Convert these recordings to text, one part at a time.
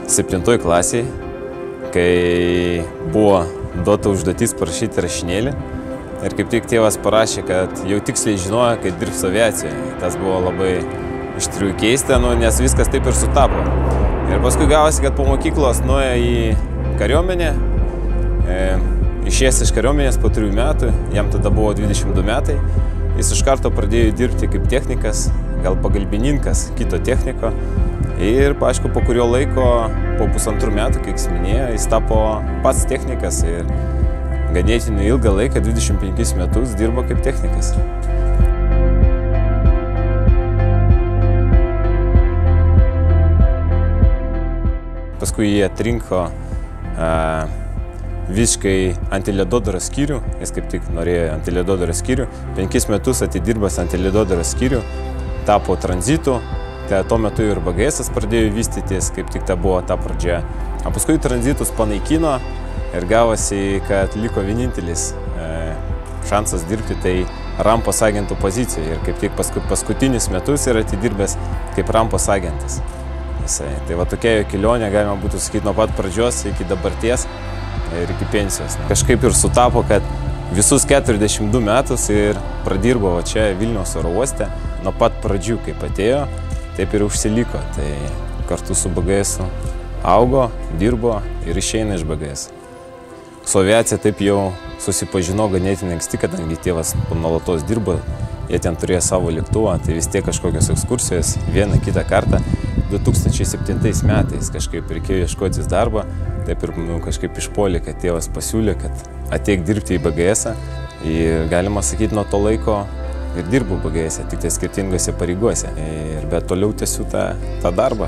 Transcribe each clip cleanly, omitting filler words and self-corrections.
7 klasėje, kai buvo duota užduotis parašyti rašinėlį. Ir kaip tik tėvas parašė, kad jau tiksliai žinojo, kad dirbs aviacijoje. Tas buvo labai iš tikrųjų keista, nes viskas taip ir sutapo. Ir paskui gavosi, kad po mokyklos nuėjo į kariuomenę, išėjęs iš kariuomenės po 3 metų, jam tada buvo 22 metai. Jis iš karto pradėjo dirbti kaip technikas, gal pagalbininkas kito techniko. Ir, aišku, po kurio laiko, po 1,5 metų, kiek jis minėjo, jis tapo pats technikas ir ganėtinai ilgą laiką, 25 metus, dirbo kaip technikas. Paskui jie atrinko visiškai antiledodaro skyrių, jis kaip tik norėjo antiledodaro skyrių, 5 metus atidirbęs antiledodaro skyrių, tapo tranzitu. Tuo metu ir BGS pradėjo vystytis, kaip tik ta buvo ta pradžia. O paskui tranzitus panaikino ir gavosi, kad liko vienintelis šansas dirbti tai rampos agentų pozicijoje. Ir kaip tik paskutinius metus yra atidirbęs kaip rampos agentas. Tai va tokia jo kelionė, galima būtų sakyti, nuo pat pradžios iki dabarties ir iki pensijos. Kažkaip ir sutapo, kad visus 42 metus ir pradirbo čia Vilniaus oro uoste. Nuo pat pradžių, kaip atėjo, taip ir užsiliko. Tai kartu su BGS augo, dirbo ir išeina iš BGS. Su aviacija taip jau susipažino ganėtinai anksti, kadangi tėvas nuolatos dirbo, jie ten turėjo savo lėktuvą, tai vis tiek kažkokios ekskursijos vieną kitą kartą. 2007 metais kažkaip reikėjo ieškotis darbą, taip ir kažkaip išpuolė, kad tėvas pasiūlė, kad ateik dirbti į BGS. Ir galima sakyti, nuo to laiko ir dirbu BGS, tik tai skirtingose pareigose. Bet toliau tęsiu tą darbą,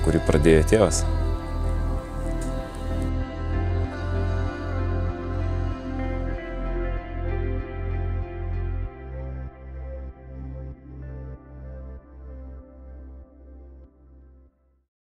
kurį pradėjo tėvas.